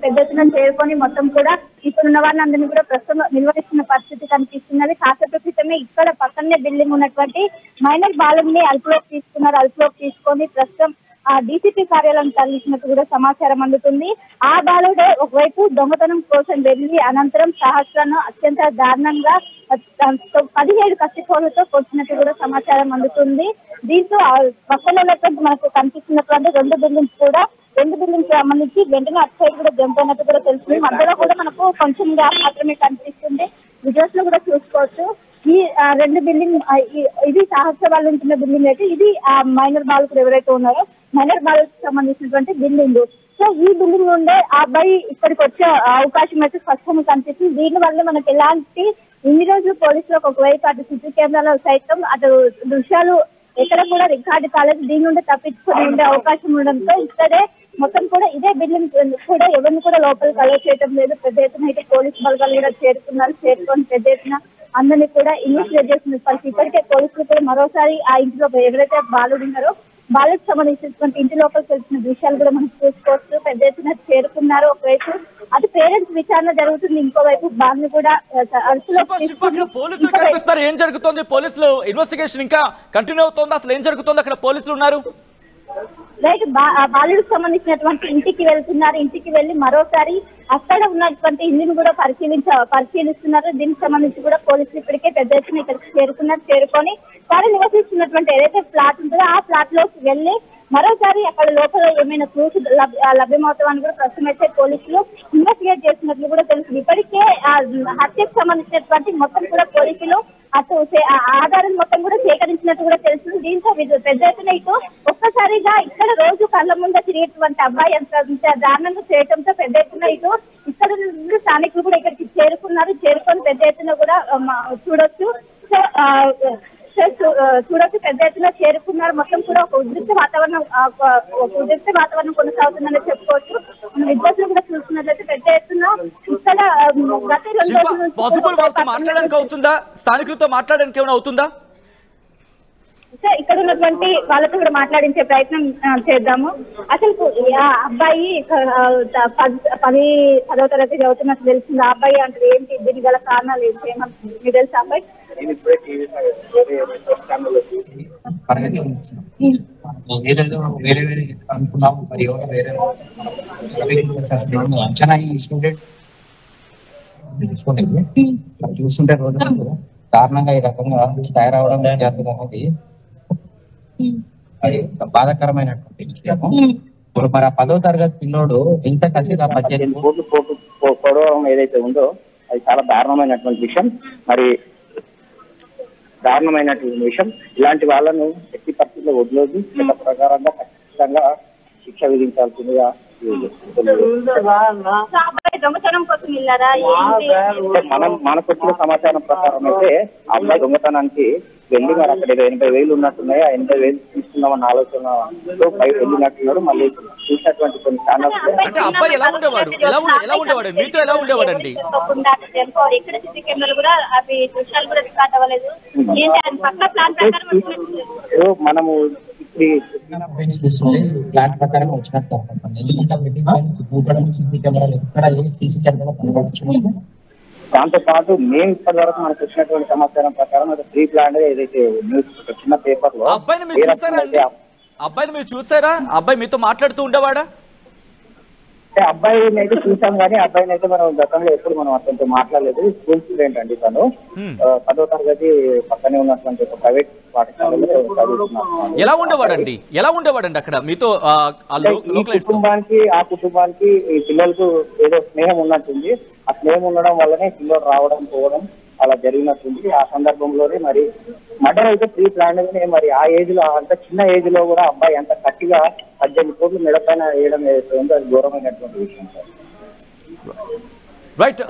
పెద్ద ఎత్తున చేరుకొని మొత్తం కూడా ఇప్పుడున్న వారిని కూడా ప్రస్తుతం నిర్వహిస్తున్న పరిస్థితి కనిపిస్తున్నది. కాసేపు క్రితమే ఇక్కడ పక్కనే బిల్డింగ్ ఉన్నటువంటి మైనర్ బాలుని అదుపులోకి తీసుకొని ప్రస్తుతం డీసీపీ కార్యాలయం తరలించినట్టు కూడా సమాచారం అందుతుంది. ఆ బాలుడే ఒకవైపు దొంగతనం కోసం వెళ్లి అనంతరం సహస్రాన్ని అత్యంత దారుణంగా 17 కత్తికోలతో కొట్టినట్టు కూడా సమాచారం అందుతుంది. దీంతో పక్కన మనకు కనిపిస్తున్నటువంటి రెండు బిల్డింగ్స్ సంబంధించి వెంటనే అటు సైడ్ కూడా జంప్ అయినట్టు కూడా తెలుస్తుంది. మధ్యలో కూడా మనకు కొంచెం గ్యాప్ మాత్రమే కనిపిస్తుంది. విజువల్స్ లో కూడా చూసుకోవచ్చు. ఈ రెండు బిల్డింగ్ ఇది సహస్ర వాళ్ళు ఉంటున్న బిల్డింగ్ అయితే ఇది మైనర్ బాలికలు ఎవరైతే ఉన్నారో మైనర్ బాలికలకు సంబంధించినటువంటి బిల్డింగ్. సో ఈ బిల్డింగ్ నుండే ఆ అబ్బాయి ఇక్కడికి వచ్చే అవకాశం అయితే స్పష్టంగా కనిపిస్తుంది. దీని వల్ల మనకు ఎలాంటి ఇన్ని రోజులు పోలీసులకు ఒకవైపు అటు సిసి కెమెరాలో సైతం అటు దృశ్యాలు ఎక్కడ కూడా రికార్డు కాలేదు. దీని నుండి తప్పించుకొని ఉండే అవకాశం ఉండడంతో ఇక్కడే మొత్తం కూడా ఇదే బిల్డింగ్ కూడా ఎవరిని కూడా లోపలికి అలౌ చేయడం లేదు. పెద్ద ఎత్తున అయితే పోలీసు బలగాలు కూడా చేరుకొని పెద్ద ఎత్తున అందరినీ కూడా ఇన్వెస్టిగేట్ చేస్తున్న పరిస్థితి. ఇప్పటికే పోలీసులు కూడా మరోసారి ఆ ఇంటిలో ఎవరైతే బాలుడు ఉన్నారో బాలుకు సంబంధించినటువంటి ఇంటి లోపలికి వెళ్తున్న దృశ్యాలు కూడా మనం చూసుకోవచ్చు. పెద్ద ఎత్తున చేరుకున్నారు. ఒకవైపు అది పేరెంట్స్ విచారణ జరుగుతుంది, ఇంకోవైపు బాలుని కూడా పోలీసులు కనిపిస్తారు. ఏం జరుగుతుంది? పోలీసులు ఇన్వెస్టిగేషన్ ఇంకా కంటిన్యూ అవుతుంది. అసలు ఏం జరుగుతుంది? అక్కడ పోలీసులు ఉన్నారు. రైట్, బాలుడికి సంబంధించినటువంటి ఇంటికి వెళ్తున్నారు. ఇంటికి వెళ్లి మరోసారి అక్కడ ఉన్నటువంటి ఇల్లును కూడా పరిశీలిస్తున్నారు. దీనికి సంబంధించి కూడా పోలీసులు ఇప్పటికే పెద్ద ఎత్తున ఇక్కడికి చేరుకొని వారు నివసిస్తున్నటువంటి ఏదైతే ఫ్లాట్ ఉంటుందో ఆ ఫ్లాట్ లోకి వెళ్లి మరోసారి అక్కడ లోపల ఏమైనా ప్రూఫ్ లభ్యమవుతామని కూడా ప్రస్తుతం అయితే పోలీసులు ఇన్వెస్టిగేట్ చేస్తున్నట్లు కూడా తెలుస్తుంది. ఇప్పటికే హత్యకు సంబంధించినటువంటి మొత్తం కూడా పోలీసులు అటు ఆధారం మొత్తం కూడా సేకరించినట్టు కూడా తెలుస్తుంది. దీంతో పెద్ద ఎత్తున ఇటు ఒక్కసారిగా ఇక్కడ రోజు కళ్ళ ముందు తిరిగేటువంటి అబ్బాయి ఎంత దారుణంగా చేయడంతో పెద్ద ఎత్తున ఇటు ఇక్కడ నుండి స్థానికులు కూడా ఇక్కడికి చేరుకొని పెద్ద ఎత్తున కూడా చూడొచ్చు. పెద్ద ఎత్తున చేరుకున్నారు. మొత్తం కూడా ఒక ఉద్రిక్త వాతావరణం కొనసాగుతుందని చెప్పుకోవచ్చు. మన విద్యార్థులు కూడా చూస్తున్నట్లయితే పెద్ద ఎత్తున ఇక్కడ గత 2 రోజుల మాట్లాడడానికి అవుతుందా? స్థానికులతో మాట్లాడడానికి ఏమైనా అవుతుందా? ఇక్కడ ఉన్నటువంటి వాళ్ళతో కూడా మాట్లాడించే ప్రయత్నం చేద్దాము. అసలు అబ్బాయి 10వ తరగతి చదువుతున్నట్టు తెలిసింది. ఆ అబ్బాయి అంటే ఏంటి, దీనికి గల కారణాలు ఏంటి ఏమంటుంది మీకు తెలుసా? అబ్బాయి వేరే అనుకున్నాము, మరి ఎవరో వేరే అంచనా ఈ స్టూడెంట్ తీసుకునేది చూస్తుంటే రోజు కారణంగా ఈ రకంగా తయారవడం జరుగుతున్నది. అది బాధాకరమైనటువంటి విషయము. ఇప్పుడు మరి ఆ 10వ తరగతి పిల్లోడు ఇంత కసిగా 18 కోట్లు పొడవడం ఏదైతే ఉందో అది చాలా దారుణమైనటువంటి విషయం. మరి దారుణమైనటువంటి విషయం. ఇలాంటి వాళ్ళను ఎట్టి పరిస్థితుల్లో వదిలేదు. చట్ట ప్రకారంగా ఖచ్చితంగా శిక్ష విధించాల్సిందిగా మనకు వచ్చిన సమాచారం ప్రకారం అయితే అబ్బాయి దొంగతనానికి వెళ్ళి మరి అక్కడ 80,000 ఉన్నట్టున్నాయి. ఆ 80,000 తీసుకుందామన్న ఆలోచనతో పై వెళ్ళినట్టున్నాడు. మళ్ళీ చూసినటువంటి కొన్ని ఛానల్స్ అబ్బాయి ఎలా ఉండేవాడు మీతో ఎలా ఉండేవాడండి? మనము ప్లాన్ ప్రకారం వచ్చినట్టు దాంతో పాటు మేము ఇప్పటి వరకు మనకు వచ్చినటువంటి సమాచారం ప్రకారం అది ప్రీ ప్లాన్ ఏదైతే న్యూస్ చిన్న పేపర్ లో అబ్బాయిని మీరు చూసారా? అబ్బాయి మీతో మాట్లాడుతూ ఉండేవాడా? అంటే అబ్బాయిని అయితే చూసాం కానీ అబ్బాయిని అయితే మనం గతంలో ఎప్పుడు మనం అతనితో మాట్లాడలేదు. స్కూల్ స్టూడెంట్ అండి తను. 10వ తరగతి పక్కనే ఉన్నటువంటి ఒక ప్రైవేట్ పాఠశాలలో చదువుతున్నాడు. ఎలా ఉండేవాడండి అక్కడ మీతో? ఆ కుటుంబానికి ఈ పిల్లలకు ఏదో స్నేహం ఉన్నట్టుంది. ఆ స్నేహం ఉండడం వల్లనే పిల్లలు రావడం పోవడం అలా జరిగినట్టుంది. ఆ సందర్భంలోనే మరి మర్డర్ అయితే ప్రీ ప్లాన్. మరి ఆ ఏజ్ లో అంత చిన్న ఏజ్ లో కూడా అబ్బాయి అంత గట్టిగా 18 కోట్లు మెడపైన వేయడం ఏదైతే ఉందో అది ఘోరమైనటువంటి విషయం సార్. రైట్,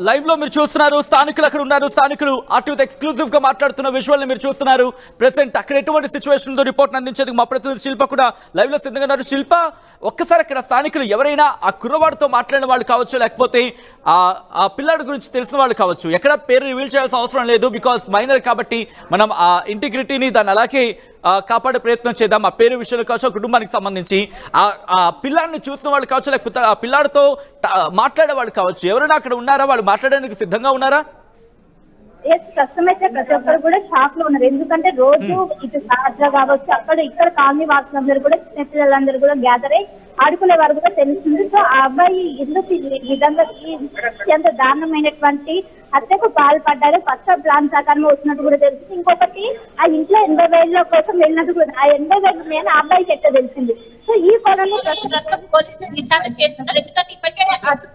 లైవ్ లో మీరు చూస్తున్నారు. స్థానికులు అక్కడ ఉన్నారు. స్థానికులు అటు ఎక్స్క్లూజివ్ గా మాట్లాడుతున్న విజువల్ ని మీరు చూస్తున్నారు. ప్రెసెంట్ అక్కడ ఎటువంటి సిచ్యువేషన్ తో రిపోర్ట్ అందించేందుకు మా ప్రతినిధి శిల్ప కూడా లైవ్ లో సిద్ధంగా ఉన్నారు. శిల్ప, ఒక్కసారి అక్కడ స్థానికులు ఎవరైనా ఆ కుర్రవాడితో మాట్లాడిన వాళ్ళు కావచ్చు, లేకపోతే ఆ పిల్లాడి గురించి తెలిసిన వాళ్ళు కావచ్చు, ఎక్కడ పేరు రివీల్ చేయాల్సిన అవసరం లేదు. బికాస్ మైనర్ కాబట్టి మనం ఆ ఇంటిగ్రిటీని దాన్ని అలాగే కాపాడే ప్రయత్నం చేద్దాం. ఆ పేరు విషయంలో కావచ్చు, కుటుంబానికి సంబంధించి ఆ పిల్లాడిని చూసిన వాళ్ళు కావచ్చు, లేకపోతే ఆ పిల్లాడితో మాట్లాడే వాళ్ళు కావచ్చు, ఎవరైనా అక్కడ ఉన్నారా? వాళ్ళు మాట్లాడడానికి సిద్ధంగా ఉన్నారా? ప్రస్తుతం అయితే ప్రతి ఒక్కరు కూడా షాక్ లో ఉన్నారు. ఎందుకంటే రోజు ఇటు సాయంత్రం కావచ్చు, అక్కడ ఇక్కడ కాలనీ వాసులందరూ కూడా చిన్నపిల్లలందరూ కూడా గ్యాదర్ అయ్యి ఆడుకునే వారు కూడా తెలుస్తుంది. సో ఆ అబ్బాయి ఎందుకు ఈ విధంగా అత్యంత దారుణమైనటువంటి హత్యకు పాల్పడ్డారు, ఫస్ట్ ప్లాన్ ప్రకారం వచ్చినట్టు కూడా తెలిసింది. ఇంకొకటి ఆ ఇంట్లో 80,000 కోసం వెళ్ళినట్టు కూడా, ఆ 80,000 ఆ అబ్బాయికి ఎట్లా తెలిసింది. సో ఈ పనులు పోలీసులు విచారణ చేస్తున్నారు. ఎందుకంటే ఇప్పటికే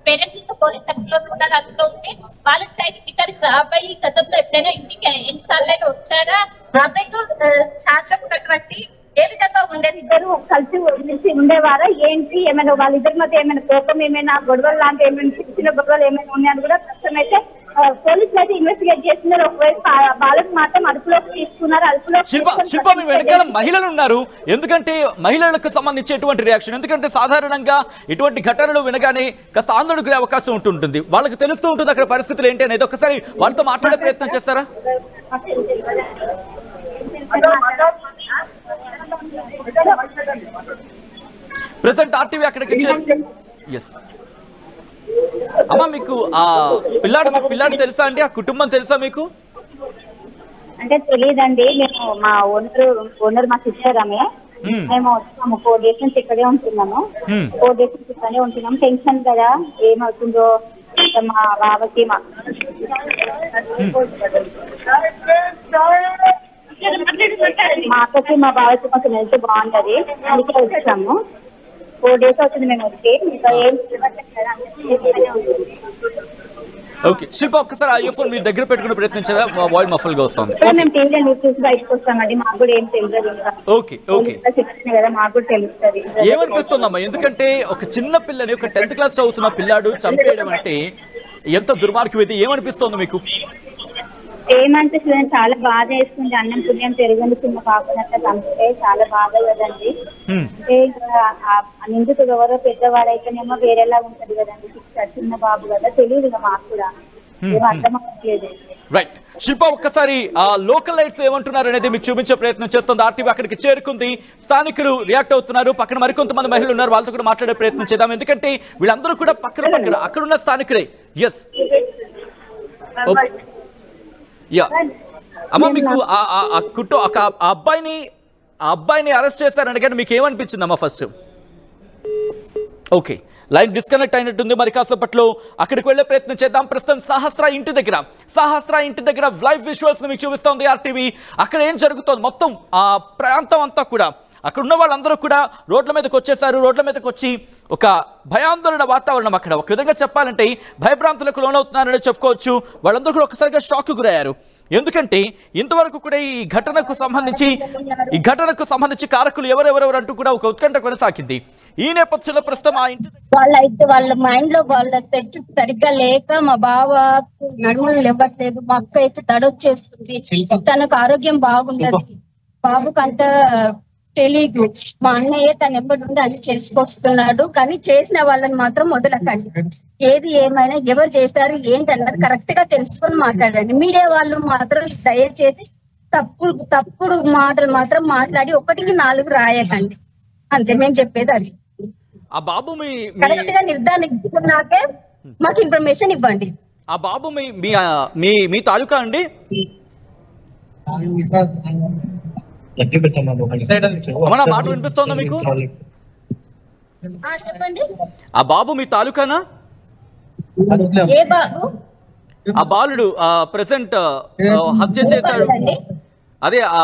పేరెంట్స్ పోలీస్ ఉన్నారు, అందులో ఉంటే వాళ్ళకి సైడ్ విచారిస్తారు. ఆ అబ్బాయి గతంలో ఎప్పుడైనా ఇంటికి ఎన్నిసార్లు వచ్చారా, ఆ అబ్బాయితో శాస్త్రం ఉన్నటువంటి ఏ విధంగా ఉండేది, ఇద్దరు కలిసి నిలిచి ఉండేవారా ఏంటి, ఏమైనా వాళ్ళిద్దరి మధ్య ఏమైనా కోపం, ఏమైనా గొడవలు లాంటి ఏమైనా చిన్న గొడవలు ఏమైనా ఉన్నాయని కూడా ప్రస్తుతం అయితే పోలీసులు అయితే ఇన్వెస్టిగేట్ చేస్తున్నారు. ఒకవైపు బాలకు మాత్రం అదుపులోకి తీసుకున్నారు. శిల్ప మీ వెనకాల మహిళలు ఉన్నారు, ఎందుకంటే మహిళలకు సంబంధించి ఎటువంటి రియాక్షన్? ఎందుకంటే సాధారణంగా ఇటువంటి ఘటనలు వినగానే కాస్త ఆందోళన గురే అవకాశం ఉంటుంటుంది. వాళ్ళకి తెలుస్తూ ఉంటుంది అక్కడ పరిస్థితులు ఏంటి అనేది. ఒకసారి వాళ్ళతో మాట్లాడే ప్రయత్నం చేస్తారా? ప్రెసెంట్ ఆర్టీవీ అక్కడికి అమ్మా, మీకు ఆ పిల్లాడు తెలుసా అండి? ఆ కుటుంబం తెలుసా మీకు? అంటే తెలియదండి. మేము మా ఓనర్ మా సిస్టర్ ఆమె, మేము వచ్చాము 4 days నుంచి ఇక్కడే ఉంటున్నాము. 4 days నుంచి ఇక్కడే ఉంటున్నాము. టెన్షన్ కదా ఏమవుతుందో మా బావకి మా అక్కకి మా బావకి కొంచెం హెల్త్ బాగుంటది, అందుకే వచ్చాము. 4 days అవుతుంది మేము వచ్చి. ఇంకా ఏం ఓకే శిల్ప, ఒక్కసారి ఐఫోన్ మీ దగ్గర పెట్టుకునే ప్రయత్నించారా? వాయిస్ మఫల్ గా వస్తుంది. మేము టీవీలో న్యూస్ చూసి బయటకు వస్తామండి, మాకు కూడా ఏం తెలియదు. ఓకే ఓకే కదా మాకు కూడా తెలుస్తుంది. ఏమనిపిస్తుందమ్మా? ఎందుకంటే ఒక చిన్న పిల్లని, ఒక 10th క్లాస్ చదువుతున్న పిల్లాడు చంపేయడం అంటే ఎంత దుర్మార్గం ఇది. ఏమనిపిస్తోంది మీకు? ఏమనిపిస్తుంది, చాలా బాధ వేస్తుంది. అన్నం పుణ్యం పెరుగుంది, చిన్న పాపనట్లా చంపితే చాలా బాధ కదండి. అంటే నిందుకు ఎవరో పెద్దవాడైతేనేమో వేరేలా ఉంటది కదండి. చిన్న బాబు కదా, తెలియదు మాకు కూడా, ఏం అర్థం అవ్వట్లేదు. రైట్ శిల్ప, ఒక్కసారి ఆ లోకల్ లైట్స్ ఏమంటున్నారు అనేది మీకు చూపించే ప్రయత్నం చేస్తుంది. ఆర్టీవీ అక్కడికి చేరుకుంది, స్థానికులు రియాక్ట్ అవుతున్నారు. పక్కన మరికొంతమంది మహిళలు ఉన్నారు, వాళ్ళతో కూడా మాట్లాడే ప్రయత్నం చేద్దాం. ఎందుకంటే వీళ్ళందరూ కూడా పక్కన అక్కడున్న స్థానికులే. ఎస్ యా అమ్మ, మీకు ఆ అబ్బాయిని అరెస్ట్ చేశారని కానీ మీకు ఏమనిపించింది అమ్మా ఫస్ట్? ఓకే, లైన్ డిస్కనెక్ట్ అయినట్టుంది. మరి కాసేపట్లో అక్కడికి వెళ్లే ప్రయత్నం చేద్దాం. ప్రస్తుతం సహస్ర ఇంటి దగ్గర లైవ్ విజువల్స్ మీకు చూపిస్తోంది ఆర్టీవీ. అక్కడ ఏం జరుగుతోంది, మొత్తం ఆ ప్రాంతం అంతా కూడా, అక్కడ ఉన్న వాళ్ళందరూ కూడా రోడ్ల మీదకి వచ్చేసారు. రోడ్ల మీదకి వచ్చి ఒక భయాందోళన వాతావరణం, అక్కడ ఒక విధంగా చెప్పాలంటే భయభ్రాంతులకు లోనవుతున్నారని చెప్పుకోవచ్చు. వాళ్ళందరూ కూడా ఒక్కసారిగా షాక్ గురయ్యారు. ఎందుకంటే ఇంతవరకు కూడా ఈ ఘటనకు సంబంధించి కారకులు ఎవరెవరెవరు అంటూ కూడా ఒక ఉత్కంఠ కొనసాగింది. ఈ నేపథ్యంలో ప్రస్తుతం ఆ ఇంటి వాళ్ళ మైండ్ లో వాళ్ళ సెట్ సరిగ్గా లేక మా బావకు నడుములు ఇవ్వట్లేదు, మా అక్క అయితే తడొచ్చేస్తుంది, తనకు ఆరోగ్యం బాగుండదు, బాబుకు అంత తెలీదు. మా అన్నయ్య తన ఎప్పటి నుండి అన్ని చేసుకొస్తున్నాడు, కానీ చేసిన వాళ్ళని మాత్రం వదలకండి. ఏది ఏమైనా ఎవరు చేశారు ఏంటన్నది కరెక్ట్ గా తెలుసుకొని మాట్లాడండి. మీడియా వాళ్ళు మాత్రం దయచేసి తప్పుడు మాటలు మాత్రం మాట్లాడి 1కి 4 రాయకండి. అంతే మేము చెప్పేది అది. ఆ బాబు కరెక్ట్ గా నిర్ధారించుకున్నాకే మాకు ఇన్ఫర్మేషన్ ఇవ్వండి. ఆ బాబు మీ తాలూకా అండి? మాట వినిపిస్తోందా మీకు? చెప్పండి. ఆ బాబు మీ తాలూకానా? ఏ బాబు? ఆ బాలుడు ప్రెసెంట్ హత్య చేశాడు, అదే ఆ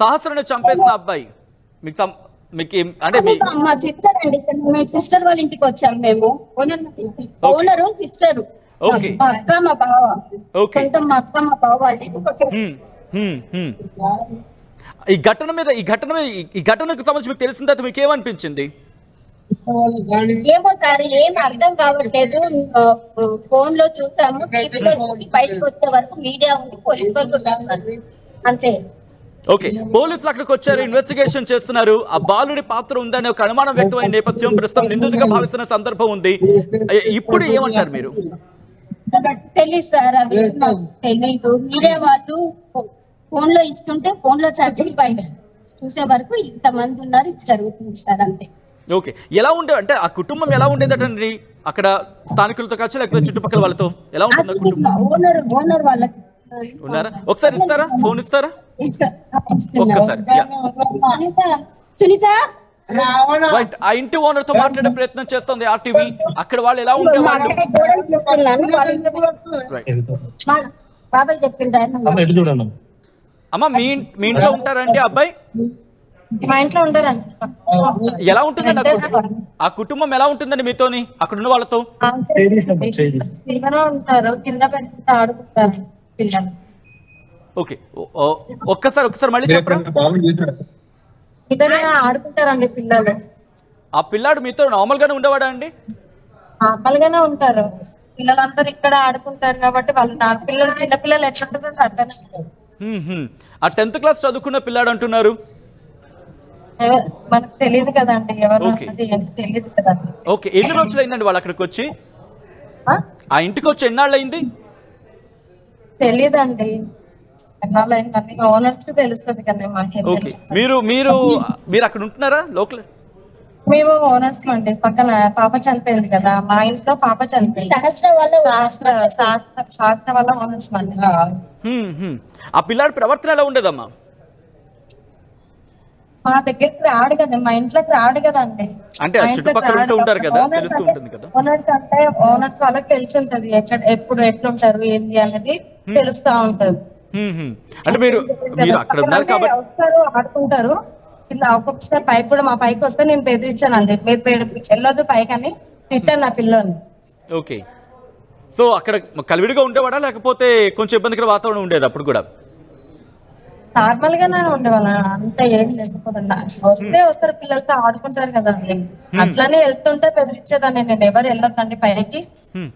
సహస్రను చంపేసిన అబ్బాయి మీకు అంటే మా సిస్టర్ అండి. మీ సిస్టర్ వాళ్ళ ఇంటికి వచ్చాం మేము. ఓనరు సిస్టర్, మా అక్క మా బావ, కొంత మా అక్క మా బావ వాళ్ళ ఇంటికి వచ్చాం. ఈ ఘటనకు సంబంధించి మీకు తెలిసిన తర్వాత మీకు ఏమనిపించింది? ఏమో సార్, ఏం అర్థం కావట్లేదు. ఫోన్ లో చూసాము, టీవీలో బయటకు వచ్చే వరకు మీడియా ఉంది, పోలీసు అంతే. ఓకే, పోలీసులు అక్కడికి వచ్చారు, ఇన్వెస్టిగేషన్ చేస్తున్నారు. ఆ బాలుడి పాత్ర ఉందనే ఒక అనుమానం వ్యక్తమైన నేపథ్యం, ప్రస్తుతం నిందితుడిగా భావిస్తున్న సందర్భం ఉంది. ఇప్పుడు ఏమంటారు మీరు? తెలీదు సార్, అవి తెలీదు. మీడియా వాళ్ళు ఫోన్ లో ఇస్తుంటే ఫోన్ లో చదివి బయట చూసే వరకు ఇంతమంది ఉన్నారు, ఇది జరుగుతుంది సార్ అంతే. ఓకే, ఎలా ఉండే అంటే ఆ కుటుంబం ఎలా ఉండేదటండి అక్కడ స్థానికులతో కలిసి లేకపోతే చుట్టుపక్కల వాళ్ళతో ఎలా ఉంటుంది కుటుంబం? ఓనర్ వాళ్ళకి ఉన్నారా? ఒకసారి ఇస్తారా, ఫోన్ ఇస్తారా ఒక్కసారి? సునీత రైట్, ఆ ఇంటి ఓనర్ తో మాట్లాడే ప్రయత్నం చేస్తుంది ఆర్టీవీ. అక్కడ వాళ్ళు ఎలా ఉండేవాళ్ళు? బాబాయ్ చెప్పిండు. అమ్మ మీ ఇంట్లో ఉంటారండి అబ్బాయి? మా ఇంట్లో ఉంటారండి. ఎలా ఉంటుందండి ఆ కుటుంబం, ఎలా ఉంటుందండి మీతోని అక్కడ ఉన్న వాళ్ళతో? ఉంటారు, కింద పెట్టి ఆడుకుంటారు పిల్లలు. ఓకే, ఒక్కసారి మళ్ళీ చెప్పండి. ఆడుకుంటారండి పిల్లలు. ఆ పిల్లాడు మీతో నార్మల్ గానే ఉండేవాడా అండి? నార్మల్ గానే ఉంటారు, పిల్లలందరూ ఇక్కడ ఆడుకుంటారు కాబట్టి వాళ్ళు పిల్లలు చిన్న పిల్లలు ఎట్లుంటుందో అర్థం. ఆ 10th క్లాస్ చదువుకున్న పిల్లాడు అంటున్నారు. మనకు తెలియదు కదండి ఎవరు తెలియదు కదా. ఓకే, ఎన్ని రోజులు అయిందండి వాళ్ళు అక్కడికి వచ్చి? ఆ ఇంటికి వచ్చి ఎన్నాళ్ళు అయింది? తెలియదండి, ఎన్నాళ్ళు అయిందండి, ఓనర్స్ కి తెలుస్తుంది కదా మాకు. ఓకే, మీరు అక్కడ ఉంటున్నారా లోకల్? మేము ఓనర్స్ అండి, పక్కన పాప చనిపోయింది కదా, మా ఇంట్లో పాప చనిపోయింది. శాస్త్ర వల్ల ఓనర్స్ అండి. ఆ పిల్లాడి ప్రవర్తన ఎలా ఉండేదమ్మా? మా దగ్గరికి రాడు కదా, మా ఇంట్లోకి రాడు కదండి. అంటే చుట్టుపక్కల ఉంటారు కదా, తెలుస్తూ ఉంటుంది కదా. ఓనర్స్ అంటే ఓనర్స్ వాళ్ళకి తెలిసి ఉంటది ఎప్పుడు ఎట్లుంటారు ఏంది అనేది తెలుస్తా ఉంటది. అంటే మీరు అక్కడ ఉన్నారు కాబట్టి వస్తారు, ఆడుకుంటారు. ఇలా ఒక్కొక్కసారి పైకి కూడా మా పైకి వస్తే నేను బెదిరించానండి, మీరు వెళ్ళొద్దు పైకి అని తిట్టాను నా పిల్లల్ని. ఓకే, సో అక్కడ కలివిడిగా ఉండేవాడా లేకపోతే కొంచెం ఇబ్బందికర వాతావరణం ఉండేది అప్పుడు కూడా? నార్మల్ గానే ఉండేవాళ్ళ, అంత ఏం లేకపోతుందా. వస్తారు పిల్లలతో ఆడుకుంటారు కదండి, అట్లానే వెళ్తుంటే బెదిరించేదాన్ని నేను, ఎవరు వెళ్ళొద్దండి పైకి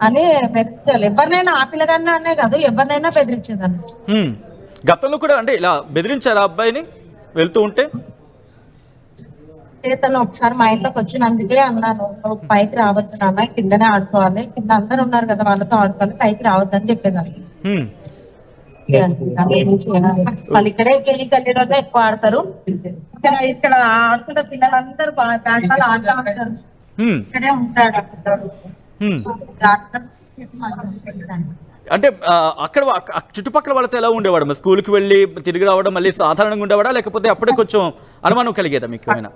అని బెదిరించాలి. ఎవరినైనా ఆ పిల్లగానే అనే కాదు, ఎవరినైనా బెదిరించేదాన్ని. గతంలో కూడా అంటే ఇలా బెదిరించారా అబ్బాయిని వెళ్తూ ఉంటే? తను ఒకసారి మా ఇంట్లోకి వచ్చినందుకే అన్నాను, పైకి రావద్దు నాన్న, కిందనే ఆడుకోవాలి, కింద అందరు ఉన్నారు కదా వాళ్ళతో ఆడుకోవాలి, పైకి రావద్దు అని చెప్పేదాన్ని. వాళ్ళు ఇక్కడే గల్లీలో ఎక్కువ ఆడతారు, ఇక్కడ ఆడుకుంటే పిల్లలందరూ చాలా ఆడతారు, ఇక్కడే ఉంటాడు. అంటే అక్కడ చుట్టుపక్కల వాళ్ళతో ఎలా ఉండేవాడు? స్కూల్కి వెళ్ళి తిరిగి రావడం మళ్ళీ సాధారణంగా ఉండేవాడా లేకపోతే అప్పుడే కొంచెం అనుమానం కలిగేదా మీకు ఏమైనా?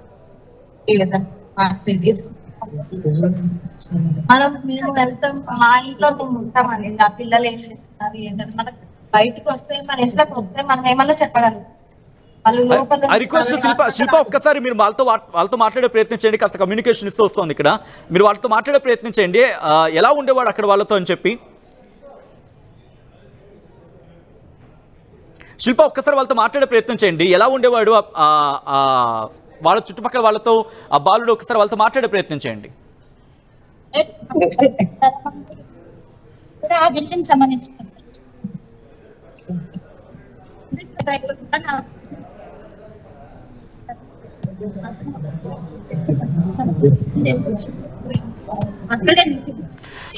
మేము వెళ్తాం, మా ఇంట్లో మేము ఉంటామండి, ఆ పిల్లలు ఏం చేస్తున్నారు ఏంటంటే మనకు బయటకు వస్తే మన ఇంట్లోకి వస్తే మనం ఏమన్నా చెప్పగలం. శిల్ప ఒక్కసారి మీరు వాళ్ళతో మాట్లాడే ప్రయత్నం చేయండి, కాస్త కమ్యూనికేషన్ ఇస్తూ వస్తుంది ఇక్కడ, మీరు వాళ్ళతో మాట్లాడే ప్రయత్నం చేయండి ఎలా ఉండేవాడు అక్కడ వాళ్ళతో అని చెప్పి. శిల్ప ఒక్కసారి వాళ్ళతో మాట్లాడే ప్రయత్నం చేయండి, ఎలా ఉండేవాడు వాళ్ళ చుట్టుపక్కల వాళ్ళతో, ఆ బాలుడు ఒకసారి వాళ్ళతో మాట్లాడే ప్రయత్నం చేయండి. సంబంధించి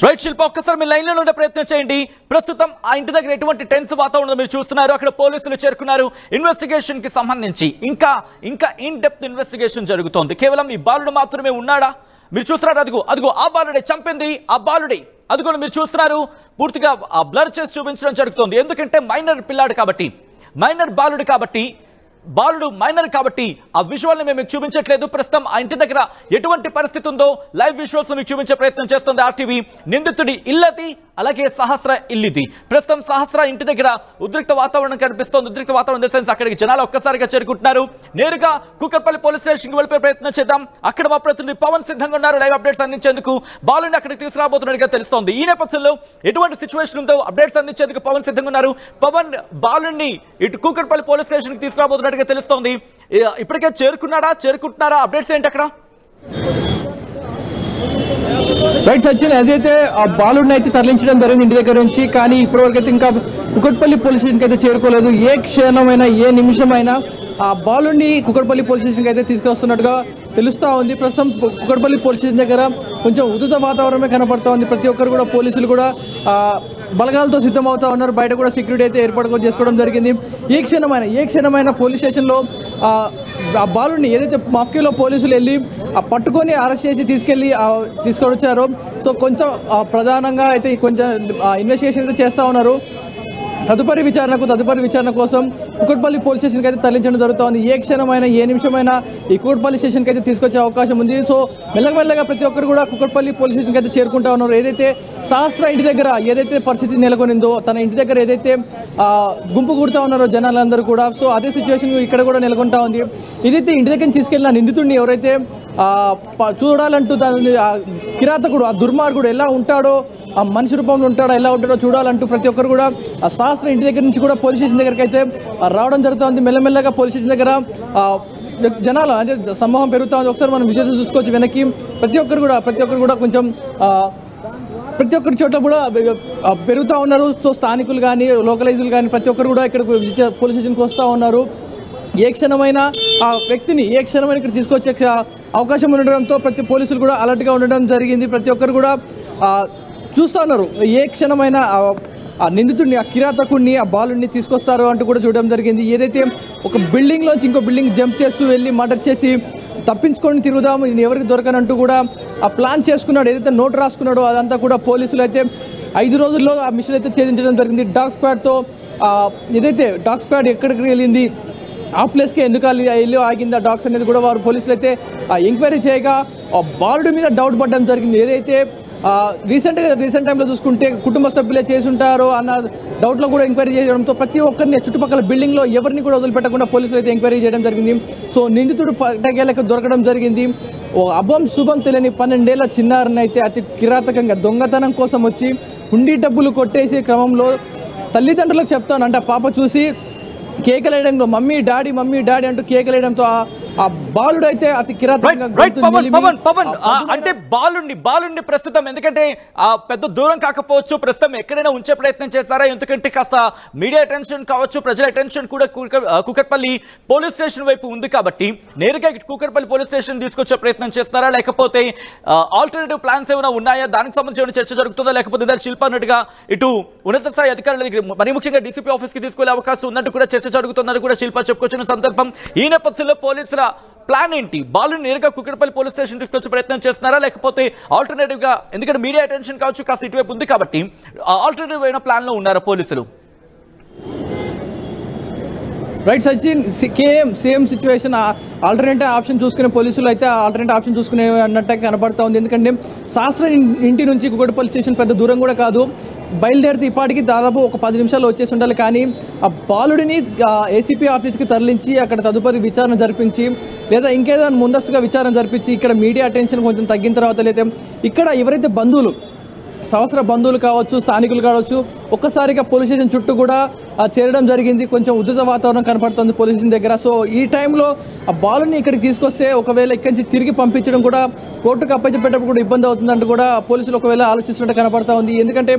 రైట్ శిల్ప, ఒక్కసారి మీ లైన్ లో ఉండే ప్రయత్నం చేయండి. ప్రస్తుతం ఆ ఇంటి దగ్గర ఎటువంటి టెన్స్ వాతావరణం మీరు చూస్తున్నారు, అక్కడ పోలీసులు చేరుకున్నారు. ఇన్వెస్టిగేషన్ కి సంబంధించి ఇంకా ఇన్ డెప్త్ ఇన్వెస్టిగేషన్ జరుగుతోంది. కేవలం ఈ బాలుడు మాత్రమే ఉన్నాడా? మీరు చూస్తున్నారు, అదిగో ఆ బాలుడే చంపింది, ఆ బాలుడే అదిగో మీరు చూస్తున్నారు. పూర్తిగా ఆ బ్లర్ చేసి చూపించడం జరుగుతుంది. ఎందుకంటే మైనర్ పిల్లాడు కాబట్టి, మైనర్ బాలుడు కాబట్టి, బాలుడు మైనర్ కాబట్టి ఆ విజువల్ని మేము మీకు చూపించట్లేదు. ప్రస్తుతం ఆ ఇంటి దగ్గర ఎటువంటి పరిస్థితి ఉందో లైవ్ విజువల్స్ మీకు చూపించే ప్రయత్నం చేస్తుంది ఆర్టీవీ. నిందితుడి ఇల్లది, అలాగే సహస్ర ఇల్లిది. ప్రస్తుతం సహస్ర ఇంటి దగ్గర ఉద్రిక్త వాతావరణం కనిపిస్తోంది. ఉద్రిక్త వాతావరణం సెన్స్ అక్కడికి జనాలు ఒక్కసారిగా చేరుకుంటున్నారు. నేరుగా కూకట్పల్లి పోలీస్ స్టేషన్కి వెళ్ళిపోయే ప్రయత్నం చేద్దాం. అక్కడ మా ప్రతినిధి పవన్ సిద్ధంగా ఉన్నారు లైవ్ అప్డేట్స్ అందించేందుకు. బాలుని అక్కడికి తీసుకురాబోతున్నట్టుగా తెలుస్తోంది. ఈ నేపథ్యంలో ఎటువంటి సిచ్యువేషన్ ఉందో అప్డేట్స్ అందించేందుకు పవన్ సిద్ధంగా ఉన్నారు. పవన్, బాలుని ఇటు కూకట్పల్లి పోలీస్ స్టేషన్కి తీసుకురాబోతున్నట్టుగా తెలుస్తోంది. ఇప్పటికే చేరుకుంటున్నారా? అప్డేట్స్ ఏంటి అక్కడ? రైట్ సచిన్, అదైతే ఆ బాలుడిని అయితే తరలించడం జరిగింది ఇంటి దగ్గర నుంచి. కానీ ఇప్పటివరకు అయితే ఇంకా కుకట్పల్లి పోలీస్ స్టేషన్కి అయితే చేరుకోలేదు. ఏ క్షణమైనా ఏ నిమిషమైనా ఆ బాలుడిని కుకట్పల్లి పోలీస్ స్టేషన్కి అయితే తీసుకొస్తున్నట్టుగా తెలుస్తూ ఉంది. ప్రస్తుతం కుకట్పల్లి పోలీస్ స్టేషన్ దగ్గర కొంచెం ఉధృత వాతావరణమే కనపడుతూ ఉంది. ప్రతి ఒక్కరు కూడా, పోలీసులు కూడా బలగాలతో సిద్ధమవుతా ఉన్నారు. బయట కూడా సెక్యూరిటీ అయితే ఏర్పాటు చేసుకోవడం జరిగింది. ఏ క్షణమైనా పోలీస్ స్టేషన్లో ఆ బాలుడిని ఏదైతే మఫ్కీలో పోలీసులు వెళ్ళి పట్టుకొని అరెస్ట్ చేసి తీసుకొని వచ్చారో సో కొంచెం ప్రధానంగా అయితే కొంచెం ఇన్వెస్టిగేషన్ అయితే చేస్తూ ఉన్నారు. తదుపరి విచారణ కోసం కుకట్పల్లి పోలీస్ స్టేషన్కి అయితే తరలించడం జరుగుతుంది. ఏ క్షణమైనా ఏ నిమిషమైనా ఈ కుకట్పల్లి స్టేషన్కి అయితే తీసుకొచ్చే అవకాశం ఉంది. సో మెల్లమెల్లగా ప్రతి ఒక్కరు కూడా కుకట్పల్లి పోలీస్ స్టేషన్కి అయితే చేరుకుంటా ఉన్నారు. ఏదైతే సహస్ర ఇంటి దగ్గర ఏదైతే పరిస్థితి నెలకొనిందో, తన ఇంటి దగ్గర ఏదైతే గుంపు కూడుతూ ఉన్నారో జనాలందరూ కూడా, సో అదే సిచ్యువేషన్ ఇక్కడ కూడా నెలకొంటా ఉంది. ఏదైతే ఇంటి దగ్గర తీసుకెళ్ళిన నిందితుడిని ఎవరైతే చూడాలంటూ దాని కిరాతకుడు, ఆ దుర్మార్గుడు ఎలా ఉంటాడో, ఆ మనిషి రూపంలో ఉంటాడో ఎలా ఉంటాడో చూడాలంటూ ప్రతి ఒక్కరు కూడా ఆ సహస్ర ఇంటి దగ్గర నుంచి కూడా పోలీస్ స్టేషన్ దగ్గరికి అయితే రావడం జరుగుతుంది. మెల్లమెల్లగా పోలీస్ స్టేషన్ దగ్గర జనాలు అంటే సమూహం పెరుగుతూ ఉంది. ఒకసారి మనం విజువల్స్ చూసుకోవచ్చు వెనక్కి. ప్రతి ఒక్కరు కూడా కొంచెం ప్రతి ఒక్కరి చోట్ల కూడా పెరుగుతూ ఉన్నారు. సో స్థానికులు కానీ లోకలైజులు కానీ ప్రతి ఒక్కరు కూడా ఇక్కడ పోలీస్ స్టేషన్కి వస్తూ ఉన్నారు. ఏ క్షణమైనా ఆ వ్యక్తిని ఇక్కడ తీసుకొచ్చే అవకాశం ఉండడంతో ప్రతి పోలీసులు కూడా అలర్ట్గా ఉండడం జరిగింది. ప్రతి ఒక్కరు కూడా చూస్తూ ఉన్నారు. ఏ క్షణమైనా ఆ నిందితుడిని, ఆ కిరాతకుడిని, ఆ బాలుడిని తీసుకొస్తారు అంటూ కూడా చూడడం జరిగింది. ఏదైతే ఒక బిల్డింగ్లోంచి ఇంకో బిల్డింగ్ జంప్ చేస్తూ వెళ్ళి మర్డర్ చేసి తప్పించుకొని తిరుగుదాము, నేను ఎవరికి దొరకనంటూ కూడా ఆ ప్లాన్ చేసుకున్నాడు. ఏదైతే నోట్ రాసుకున్నాడో అదంతా కూడా పోలీసులు అయితే 5 రోజుల్లో ఆ మిషన్ అయితే ఛేదించడం జరిగింది. డాగ్ స్క్వాడ్తో ఏదైతే డాగ్ స్క్వాడ్ ఎక్కడికి వెళ్ళింది, ఆ ప్లేస్కి ఎందుకు వెళ్ళి ఆగింది ఆ డాగ్స్ అనేది కూడా పోలీసులు అయితే ఎంక్వైరీ చేయగా ఆ బాలుడి మీద డౌట్ పడడం జరిగింది. ఏదైతే రీసెంట్ టైంలో చూసుకుంటే కుటుంబ సభ్యులే చేసి ఉంటారో అన్న డౌట్లో కూడా ఎంక్వైరీ చేయడంతో ప్రతి ఒక్కరిని చుట్టుపక్కల బిల్డింగ్లో ఎవరిని కూడా వదిలిపెట్టకుండా పోలీసులు అయితే ఎంక్వైరీ చేయడం జరిగింది. సో నిందితుడు పట్టకేలకు దొరకడం జరిగింది. అభం శుభం తెలియని 12 ఏళ్ల చిన్నారిని అయితే అతి కిరాతకంగా దొంగతనం కోసం వచ్చి హుండీ డబ్బులు కొట్టేసే క్రమంలో తల్లిదండ్రులకు చెప్తాను అంటే పాప చూసి కేకలేయడంలో మమ్మీ డాడీ అంటూ కేకలేయడంతో ఆ బాలుడు అయితే అతి కిరాతకంగా పవన్ అంటే బాలుండి ప్రస్తుతం, ఎందుకంటే పెద్ద దూరం కాకపోవచ్చు, ప్రస్తుతం ఎక్కడైనా ఉంచే ప్రయత్నం చేస్తారా? ఎందుకంటే కాస్త మీడియా అటెన్షన్ కావచ్చు, ప్రజల అటెన్షన్ కూడా కుకట్పల్లి పోలీస్ స్టేషన్ వైపు ఉంది కాబట్టి నేరుగా కుకట్పల్లి పోలీస్ స్టేషన్ తీసుకొచ్చే ప్రయత్నం చేస్తారా, లేకపోతే ఆల్టర్నేటివ్ ప్లాన్స్ ఏమైనా ఉన్నాయా, దానికి సంబంధించిన చర్చ జరుగుతుందా, లేకపోతే శిల్ప అన్నట్టుగా ఇటు ఉన్నత స్థాయి అధికారుల దగ్గర మరి ముఖ్యంగా డీసీపీ ఆఫీస్ కి తీసుకెళ్లే అవకాశం ఉందంటూ కూడా చర్చ జరుగుతుందని కూడా శిల్ప చెప్పుకొచ్చిన సందర్భం. ఈ నేపథ్యంలో పోలీసుల ప్లాన్ ఏంటి? బాలుని నేరుగా కుకట్పల్లి పోలీస్ స్టేషన్ తీసుకొచ్చే ప్రయత్నం చేస్తున్నారా, లేకపోతే ఆల్టర్నేటివ్ గా, ఎందుకంటే మీడియా అటెన్షన్ కావచ్చు కాస్త ఇటువైపు ఉంది కాబట్టి ఆల్టర్నేటివ్ అయిన ప్లాన్ లో ఉన్నారా పోలీసులు? Right Sachin, same situation. Alternative option చూసుకునే పోలీసులు అయితే ఆల్టర్నేటివ్ ఆప్షన్ చూసుకునే అన్నట్టే కనబడతా ఉంది. ఎందుకంటే శాస్త్ర ఇంటి నుంచి కుకట్పల్లి స్టేషన్ పెద్ద దూరం కూడా కాదు. బయలుదేరితే ఇప్పటికి దాదాపు ఒక 10 నిమిషాలు వచ్చేసి ఉండాలి. కానీ ఆ బాలుడిని ఏసీపీ ఆఫీస్కి తరలించి అక్కడ తదుపరి విచారణ జరిపించి లేదా ఇంకేదైనా ముందస్తుగా విచారణ జరిపించి ఇక్కడ మీడియా అటెన్షన్ కొంచెం తగ్గిన తర్వాత లేదా ఇక్కడ ఎవరైతే బంధువులు, సంవత్సర బంధువులు కావచ్చు, స్థానికులు కావచ్చు, ఒక్కసారిగా పోలీస్ స్టేషన్ చుట్టూ కూడా చేరడం జరిగింది. కొంచెం ఉద్రిక్త వాతావరణం కనపడుతుంది పోలీస్ స్టేషన్ దగ్గర. సో ఈ టైంలో ఆ బాలుని ఇక్కడికి తీసుకొస్తే ఒకవేళ ఇక్కడి నుంచి తిరిగి పంపించడం కూడా కోర్టుకు అప్పచెప్పేటప్పుడు కూడా ఇబ్బంది అవుతుందంటూ కూడా పోలీసులు ఒకవేళ ఆలోచిస్తున్నట్టు కనపడతా ఉంది. ఎందుకంటే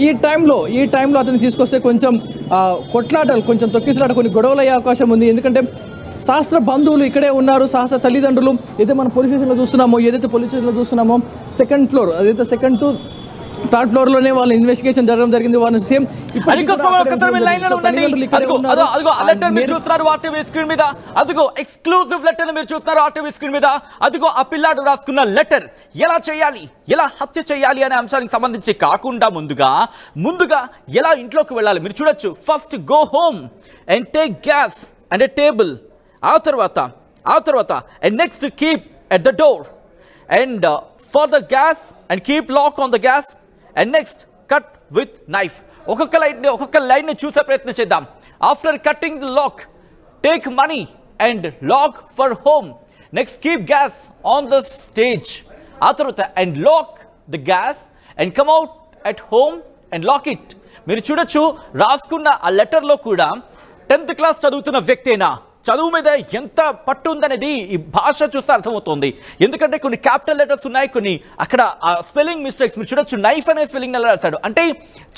ఈ టైంలో అతన్ని తీసుకొస్తే కొంచెం కొట్లాటలు, కొంచెం తొక్కిసలాట, కొన్ని గొడవలు అయ్యే అవకాశం ఉంది. ఎందుకంటే శాస్త్ర బంధువులు ఇక్కడే ఉన్నారు, శాస్త్ర తల్లిదండ్రులు ఏదైతే మనం పోలీస్ స్టేషన్లో చూస్తున్నామో సెకండ్ ఫ్లోర్, అదైతే సెకండ్ టు థర్డ్ ఫ్లోర్ లోనే వాళ్ళ ఇన్వెస్టిగేషన్ జరగడం జరిగింది. వాళ్ళు సేమ్ ఎక్స్క్లూజివ్ లెటర్ మీరు చూస్తున్నారు ఆర్టీవీ స్క్రీన్ మీద. అదిగో ఆ పిల్లాడు రాసుకున్న లెటర్. ఎలా చేయాలి, ఎలా హత్య చేయాలి అనే అంశానికి సంబంధించి కాకుండా ముందుగా ఎలా ఇంట్లోకి వెళ్ళాలి మీరు చూడొచ్చు. First go home and take gas and a table. ఆ తర్వాత and next keep at the door and for the gas and keep lock on the gas and next cut with knife. ఒక్కొక్క లైన్ ని చూసే ప్రయత్నం చేద్దాం. After cutting the lock, take money and log for home. Next keep gas on the stage. ఆ తర్వాత and lock the gas and come out at home and lock it. మీరు చూడొచ్చు రాసుకున్న ఆ లెటర్ లో కూడా 10th క్లాస్ చదువుతున్న వ్యక్తేనా, చదువు మీద ఎంత పట్టు ఉందనేది ఈ భాష చూస్తే అర్థమవుతుంది. ఎందుకంటే కొన్ని క్యాపిటల్ లెటర్స్ ఉన్నాయి, కొన్ని అక్కడ స్పెల్లింగ్ మిస్టేక్స్ మీరు చూడొచ్చు. నైఫ్ అనే స్పెల్లింగ్ ఎలా రాశాడు అంటే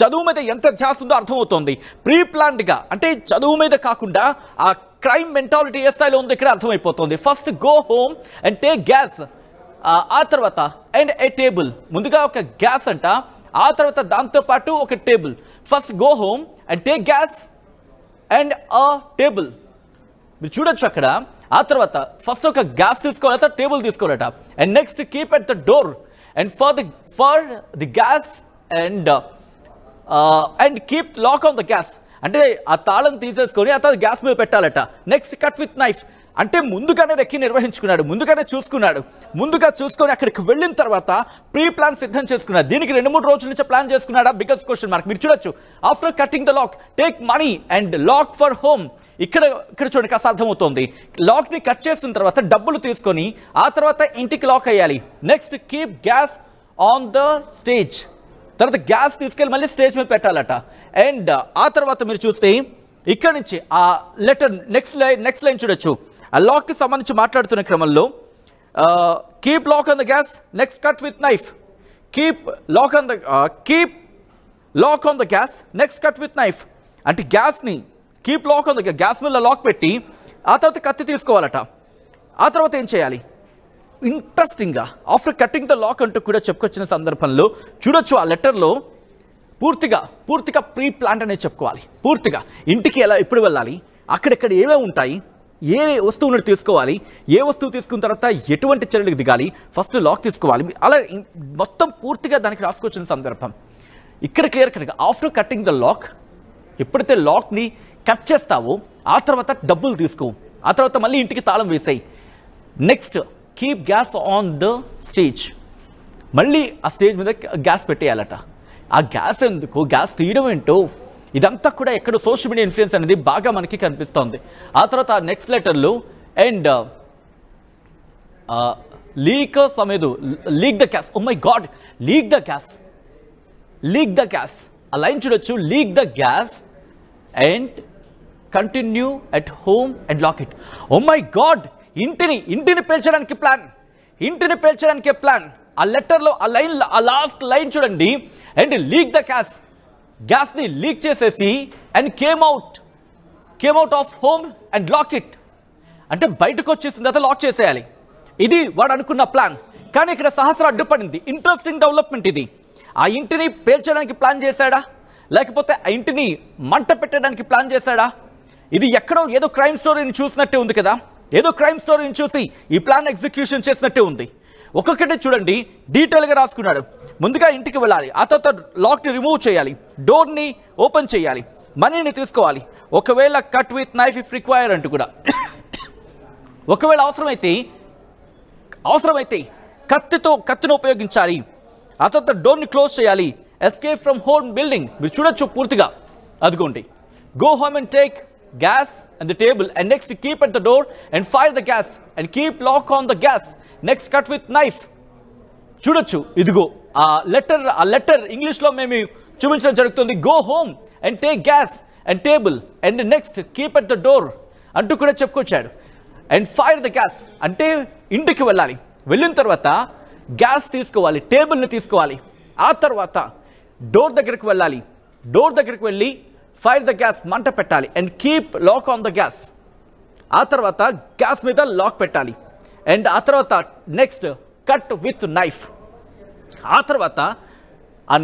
చదువు మీద ఎంత ధ్యాస ఉందో అర్థమవుతుంది. ప్రీ ప్లాన్డ్ గా అంటే చదువు మీద కాకుండా ఆ క్రైమ్ మెంటాలిటీ ఏ స్థాయిలో ఉందో ఇక్కడ అర్థమైపోతుంది. First go home and take gas, ఆ తర్వాత అండ్ ఏ టేబుల్. ముందుగా ఒక గ్యాస్ అంట, ఆ తర్వాత దాంతో పాటు ఒక table. First go home and take gas and a table. మీరు చూడొచ్చు అక్కడ. ఆ తర్వాత ఫస్ట్ ఒక గ్యాస్ తీసుకోవాలట, టేబుల్ తీసుకోవాలట. And next keep at the door and for the gas and keep lock on the gas. అంటే ఆ తాళం తీసేసుకొని ఆ తర్వాత గ్యాస్ మీద పెట్టాలట. Next cut with knife. అంటే ముందుగానే రెక్కి నిర్వహించుకున్నాడు, ముందుగానే చూసుకున్నాడు. ముందుగా చూసుకొని అక్కడికి వెళ్ళిన తర్వాత ప్రీ ప్లాన్ సిద్ధం చేసుకున్నాడు. దీనికి 2-3 రోజుల నుంచి ప్లాన్ చేసుకున్నాడా? Biggest question mark. మీరు చూడొచ్చు. After cutting the lock take money and lock for home. ఇక్కడ చూడండి కాస్త అర్థమవుతోంది. లాక్ని కట్ చేసిన తర్వాత డబ్బులు తీసుకొని ఆ తర్వాత ఇంటికి లాక్ అయ్యాలి. Next keep gas on the stage. తర్వాత గ్యాస్ తీసుకెళ్ళి మళ్ళీ స్టేజ్ మీద పెట్టాలట. అండ్ ఆ తర్వాత మీరు చూస్తే ఇక్కడ నుంచి ఆ లెటర్ నెక్స్ట్ లైన్ చూడొచ్చు. ఆ లాక్కి సంబంధించి మాట్లాడుతున్న క్రమంలో keep lock on the gas, next cut with knife. Keep lock on the gas, next cut with knife. అంటే గ్యాస్ని keep lock on the gas మీద లాక్ పెట్టి ఆ తర్వాత కత్తి తీసుకోవాలట. ఆ తర్వాత ఏం చేయాలి? ఇంట్రెస్టింగ్గా ఆఫ్టర్ కటింగ్ ద లాక్ అంటూ కూడా చెప్పుకొచ్చిన సందర్భంలో చూడొచ్చు ఆ లెటర్లో పూర్తిగా ప్రీ ప్లాన్ అనేది చెప్పుకోవాలి. పూర్తిగా ఇంటికి ఎప్పుడు వెళ్ళాలి, అక్కడెక్కడ ఏమేమి ఉంటాయి, ఏ వస్తువును తీసుకోవాలి, ఏ వస్తువు తీసుకున్న తర్వాత ఎటువంటి చర్యలకు దిగాలి, ఫస్ట్ లాక్ తీసుకోవాలి, అలా మొత్తం పూర్తిగా దానికి రాసుకొచ్చిన సందర్భం ఇక్కడ క్లియర్ కట్గా. ఆఫ్టర్ కటింగ్ ద లాక్, ఎప్పుడైతే లాక్ని కట్ చేస్తావో ఆ తర్వాత డబ్బులు తీసుకో, ఆ తర్వాత మళ్ళీ ఇంటికి తాళం వేసాయి. Next keep gas on the stage. మళ్ళీ ఆ స్టేజ్ మీద గ్యాస్ పెట్టేయాలట. ఆ గ్యాస్ ఎందుకు, గ్యాస్ తీయడం ఏంటో, ఇదంతా కూడా ఎక్కడ సోషల్ మీడియా ఇన్ఫ్లుయెన్స్ అనేది బాగా మనకి కనిపిస్తోంది. ఆ తర్వాత నెక్స్ట్ లెటర్లో and leak the gas. Oh my God, leak the gas. ఆ లైన్ చూడొచ్చు. Leak the gas and continue at home and lock it. Oh my God, ఇంటిని పేల్చడానికి ప్లాన్. ఆ లెటర్లో ఆ లాస్ట్ లైన్ చూడండి. అండ్ లీక్ ద గ్యాస్ని లీక్ చేసేసి and came out of home and lock it. అంటే బయటకు వచ్చేసిన తర్వాత లాక్ చేసేయాలి. ఇది వాడు అనుకున్న ప్లాన్. కానీ ఇక్కడ సహస్ర అడ్డుపడింది. ఇంట్రెస్టింగ్ డెవలప్మెంట్ ఇది. ఆ ఇంటిని పేల్చడానికి ప్లాన్ చేశాడా, లేకపోతే ఆ ఇంటిని మంట పెట్టడానికి ప్లాన్ చేశాడా? ఇది ఎక్కడో ఏదో క్రైమ్ స్టోరీని చూసినట్టే ఉంది కదా. ఏదో క్రైమ్ స్టోరీని చూసి ఈ ప్లాన్ ఎగ్జిక్యూషన్ చేసినట్టే ఉంది. ఒక్కొక్కటి చూడండి, డీటెయిల్గా రాసుకున్నాడు. ముందుగా ఇంటికి వెళ్ళాలి, ఆ తర్వాత లాక్ని రిమూవ్ చేయాలి, డోర్ని ఓపెన్ చేయాలి, మనీని తీసుకోవాలి, ఒకవేళ cut with knife if require అంటూ కూడా. ఒకవేళ అవసరమైతే కత్తిని ఉపయోగించాలి, ఆ తర్వాత డోర్ని క్లోజ్ చేయాలి. Escape from home building. మీరు చూడొచ్చు పూర్తిగా. అదిగోండి. Go home and take gas and the table and next keep at the door and fire the gas and keep lock on the gas. Next cut with knife. చూడొచ్చు. ఇదిగో ఆ letter ఇంగ్లీష్లో మేము చూపించడం జరుగుతుంది. Go home and take gas and table and next keep at the door అంటూ కూడా చెప్పుకొచ్చాడు. అండ్ ఫైర్ ద గ్యాస్ అంటే ఇంటికి వెళ్ళాలి, వెళ్ళిన తర్వాత గ్యాస్ తీసుకోవాలి, టేబుల్ని తీసుకోవాలి, ఆ తర్వాత డోర్ దగ్గరికి వెళ్ళాలి, డోర్ దగ్గరికి వెళ్ళి ఫైర్ ద గ్యాస్ మంట పెట్టాలి and keep lock on the gas. ఆ తర్వాత గ్యాస్ మీద లాక్ పెట్టాలి. అండ్ ఆ తర్వాత నెక్స్ట్ కట్ విత్ నైఫ్. ఆ తర్వాత ఆ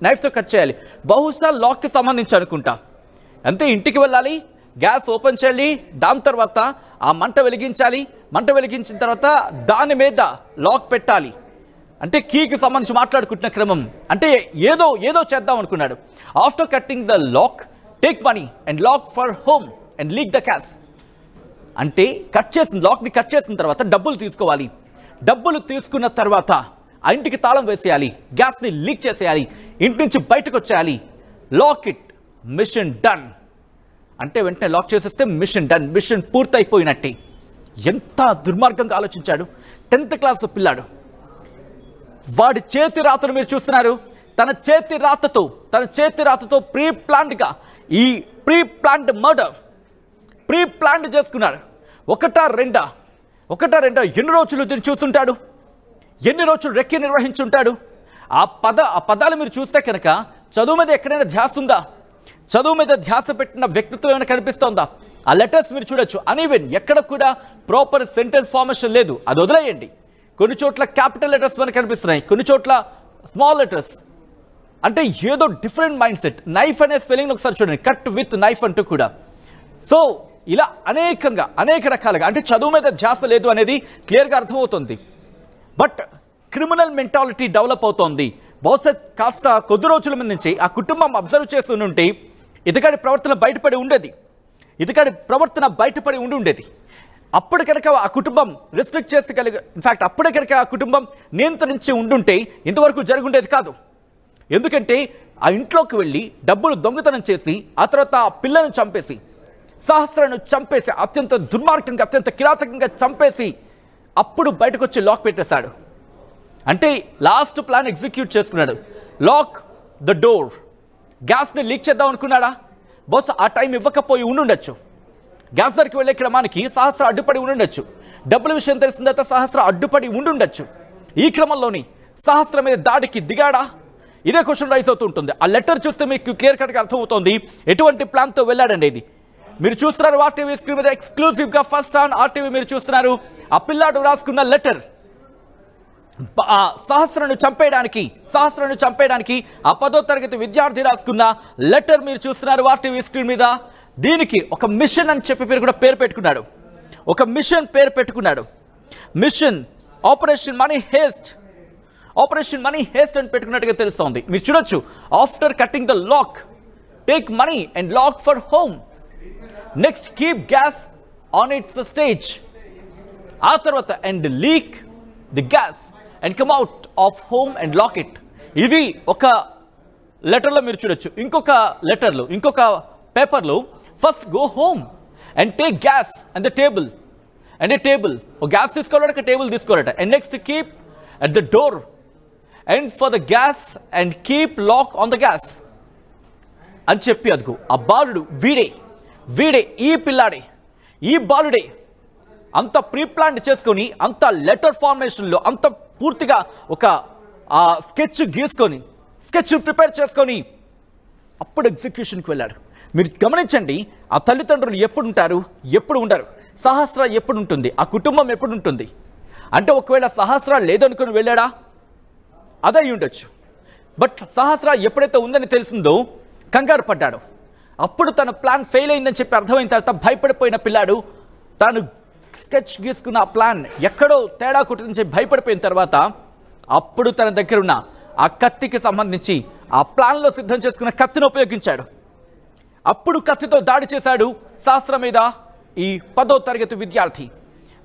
నైఫ్తో కట్ చేయాలి. బహుశా లాక్కి సంబంధించి అనుకుంటా. అంతే, ఇంటికి వెళ్ళాలి, గ్యాస్ ఓపెన్ చేయాలి, దాని తర్వాత ఆ మంట వెలిగించాలి, మంట వెలిగించిన తర్వాత దాని మీద లాక్ పెట్టాలి. అంటే కీకి సంబంధించి మాట్లాడుకుంటున్న క్రమం. అంటే ఏదో చేద్దాం అనుకున్నాడు. After cutting the lock take money and lock for home and leak the gas. అంటే లాక్ని కట్ చేసిన తర్వాత డబ్బులు తీసుకోవాలి. డబ్బులు తీసుకున్న తర్వాత ఆ ఇంటికి తాళం వేసేయాలి, గ్యాస్ని లీక్ చేసేయాలి, ఇంటి నుంచి బయటకు వచ్చేయాలి. Lock it, mission done. అంటే వెంటనే లాక్ చేసేస్తే మిషన్ డన్, మిషన్ పూర్తయిపోయినట్టే. ఎంత దుర్మార్గంగా ఆలోచించాడు 10th క్లాస్ పిల్లాడు. వాడి చేతి రాతను మీరు చూస్తున్నారు. తన చేతి రాతతో ప్రీ ప్లాన్డ్గా ఈ ప్రీ ప్లాన్డ్ మర్డర్ చేసుకున్నాడు. ఒకటా రెండా ఎన్ని రోజులు దీన్ని చూస్తుంటాడు, ఎన్ని రోజులు రెక్కి నిర్వహించుంటాడు. ఆ పదాలు మీరు చూస్తే కనుక చదువు మీద ఎక్కడైనా ధ్యాస ఉందా? చదువు మీద ధ్యాస పెట్టిన వ్యక్తిత్వం ఏమైనా కనిపిస్తోందా? ఆ లెటర్స్ మీరు చూడొచ్చు. అన్ఈవెన్, ఎక్కడ కూడా ప్రాపర్ సెంటెన్స్ ఫార్మేషన్ లేదు. అది వదిలేయండి. కొన్ని చోట్ల క్యాపిటల్ లెటర్స్ మనకు కనిపిస్తున్నాయి, కొన్ని చోట్ల స్మాల్ లెటర్స్. అంటే ఏదో డిఫరెంట్ మైండ్ సెట్. నైఫ్ అనే స్పెల్లింగ్ ఒకసారి చూడండి, కట్ విత్ నైఫ్ అంటూ కూడా. సో ఇలా అనేక రకాలుగా అంటే చదువు మీద ధ్యాస లేదు అనేది క్లియర్గా అర్థమవుతుంది. బట్ క్రిమినల్ మెంటాలిటీ డెవలప్ అవుతోంది. బహుశా కాస్త కొద్ది రోజుల మీద నుంచి ఆ కుటుంబం అబ్జర్వ్ చేస్తుంటే ఇతగాడి ప్రవర్తన బయటపడి ఉండేది. అప్పుడు కనుక ఆ కుటుంబం రిస్ట్రిక్ట్ చేసి ఇన్ఫ్యాక్ట్ అప్పుడే కనుక ఆ కుటుంబం నియంత్రించి ఉండుంటే ఇంతవరకు జరుగుండేది కాదు. ఎందుకంటే ఆ ఇంట్లోకి వెళ్ళి డబ్బులు దొంగతనం చేసి ఆ తర్వాత ఆ పిల్లను చంపేసి సహస్రను చంపేసి అత్యంత దుర్మార్గంగా అత్యంత కిరాతకంగా చంపేసి అప్పుడు బయటకు వచ్చి లాక్ పెట్టేశాడు. అంటే లాస్ట్ ప్లాన్ ఎగ్జిక్యూట్ చేసుకున్నాడు. Lock the door. గ్యాస్ని లీక్ చేద్దాం అనుకున్నాడా? బహుశా ఆ టైం ఇవ్వకపోయి ఉండుండొచ్చు. గ్యాస్ ధరికి వెళ్ళే క్రమానికి సహస్ర అడ్డుపడి ఉండుండొచ్చు. డబ్బుల విషయం తెలిసిన తర్వాత సహస్ర అడ్డుపడి ఉండుండొచ్చు. ఈ క్రమంలోని సహస్ర మీద దాడికి దిగాడా? ఇదే క్వశ్చన్ రైజ్ అవుతూ ఉంటుంది. ఆ లెటర్ చూస్తే మీకు క్లియర్ కట్గా అర్థమవుతోంది ఎటువంటి ప్లాన్తో వెళ్ళాడండి. ఇది మీరు చూస్తున్నారు ఆర్టీవీ స్క్రీన్ మీద ఎక్స్క్లూజివ్గా ఫస్ట్ ఆన్ ఆర్టీవీ మీరు చూస్తున్నారు. ఆ పిల్లాడు రాసుకున్న లెటర్ సహస్రను చంపేయడానికి ఆ 10వ తరగతి విద్యార్థి రాసుకున్న లెటర్ మీరు చూస్తున్నారు ఆర్టీవీ స్క్రీన్ మీద. దీనికి ఒక మిషన్ అని చెప్పి పేరు పెట్టుకున్నాడు. మిషన్ ఆపరేషన్ మనీ హేస్ట్ అని పెట్టుకున్నట్టుగా తెలుస్తోంది. మీరు చూడొచ్చు. After cutting the lock, take money and lock for home. Next keep gas on its stage. ఆ తర్వాత and leak the gas and come out of home and lock it. ఇది ఒక లెటర్లో మీరు చూడొచ్చు. ఇంకొక పేపర్లో first go home and take gas and the table ఒక గ్యాస్ తీసుకోవాలట, ఒక టేబుల్ తీసుకోవాలట. And next keep at the door and for the gas and keep lock on the gas అని చెప్పి అదుగు ఆ బాలుడు వీడే ఈ పిల్లాడే ఈ బాలుడే అంత ప్రీప్లాన్ చేసుకొని అంత లెటర్ ఫార్మేషన్లో అంత పూర్తిగా ఒక స్కెచ్ ప్రిపేర్ చేసుకొని అప్పుడు ఎగ్జిక్యూషన్కి వెళ్ళాడు. మీరు గమనించండి. ఆ తల్లిదండ్రులు ఎప్పుడు ఉంటారు, ఎప్పుడు ఉండరు. సహస్ర ఎప్పుడు ఉంటుంది, ఆ కుటుంబం ఎప్పుడు ఉంటుంది. అంటే ఒకవేళ సహస్ర లేదనుకుని వెళ్ళాడా? అదే ఉండొచ్చు. బట్ సహస్ర ఎప్పుడైతే ఉందని తెలిసిందో కంగారు పడ్డాడు. అప్పుడు తన ప్లాన్ ఫెయిల్ అయిందని చెప్పి అర్థమైన తర్వాత భయపడిపోయిన పిల్లాడు తాను స్కెచ్ గీసుకున్న ఆ ప్లాన్ ఎక్కడో తేడా కొట్టిందని చెప్పి భయపడిపోయిన తర్వాత అప్పుడు తన దగ్గర ఉన్న ఆ కత్తికి సంబంధించి ఆ ప్లాన్లో సిద్ధం చేసుకున్న కత్తిని ఉపయోగించాడు. అప్పుడు కత్తితో దాడి చేశాడు సహస్ర మీద ఈ 10వ తరగతి విద్యార్థి.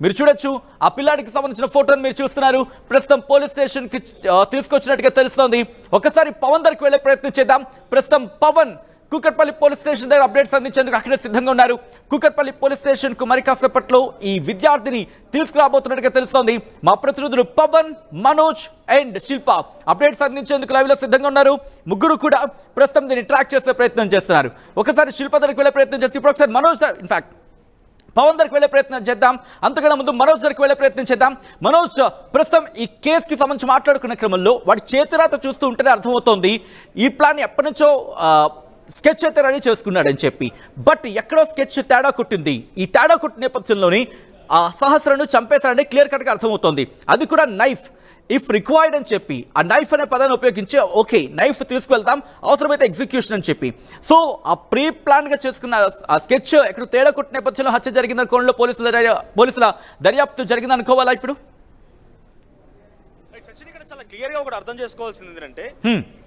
మీరు చూడొచ్చు. ఆ పిల్లాడికి సంబంధించిన ఫోటోను మీరు చూస్తున్నారు. ప్రస్తుతం పోలీస్ స్టేషన్కి తీసుకొచ్చినట్టుగా తెలుస్తోంది. ఒకసారి పవన్ దగ్గరికి వెళ్ళే ప్రయత్నం చేద్దాం. ప్రస్తుతం పవన్ కూకట్పల్లి పోలీస్ స్టేషన్ దగ్గర అప్డేట్స్ అందించేందుకు అక్కడే సిద్ధంగా ఉన్నారు. కూకట్పల్లి పోలీస్ స్టేషన్కు మరి కాసేపట్లో ఈ విద్యార్థిని తీసుకురాబోతున్నట్టుగా తెలుస్తోంది. మా ప్రతినిధులు పవన్, మనోజ్ అండ్ శిల్ప అప్డేట్స్ అందించేందుకు లైవ్లో సిద్ధంగా ఉన్నారు. ముగ్గురు కూడా ప్రస్తుతం దీన్ని ట్రాక్ చేసే ప్రయత్నం చేస్తున్నారు. ఒకసారి శిల్ప దగ్గరికి వెళ్ళే ప్రయత్నం చేస్తే ఇప్పుడు ఒకసారి మనోజ్ ఇన్ఫాక్ట్ పవన్ దగ్గరికి వెళ్ళే ప్రయత్నం చేద్దాం. అంతకన్నా ముందు మనోజ్ దగ్గరికి వెళ్ళే ప్రయత్నం చేద్దాం. మనోజ్, ప్రస్తుతం ఈ కేసుకి సంబంధించి మాట్లాడుకున్న క్రమంలో వాడి చేతిరాత చూస్తూ ఉంటేనే అర్థమవుతోంది ఈ ప్లాన్ ఎప్పటి నుంచో స్కెచ్ అయితే రెడీ చేసుకున్నాడని చెప్పి. బట్ ఎక్కడో స్కెచ్ తేడా కొట్టింది. ఈ తేడా కొట్టిన నేపథ్యంలోని ఆ సహస్రను చంపేశాడని క్లియర్ కట్గా అర్థమవుతోంది. అది కూడా నైఫ్ ఇఫ్ రిక్వైర్డ్ అని చెప్పి ఆ నైఫ్ అనే పదాన్ని ఉపయోగించి ఓకే నైఫ్ తీసుకువెళ్తాం అవసరమైతే ఎగ్జిక్యూషన్ అని చెప్పి. సో ఆ ప్రీ ప్లాన్గా చేసుకున్న ఆ స్కెచ్ ఎక్కడ తేడా కొట్టిన నేపథ్యంలో హత్య జరిగిందని కోణంలో పోలీసుల దర్యాప్తు జరిగింది అనుకోవాలా ఇప్పుడు? చాలా క్లియర్ గా ఒకటి అర్థం చేసుకోవాల్సింది ఏంటంటే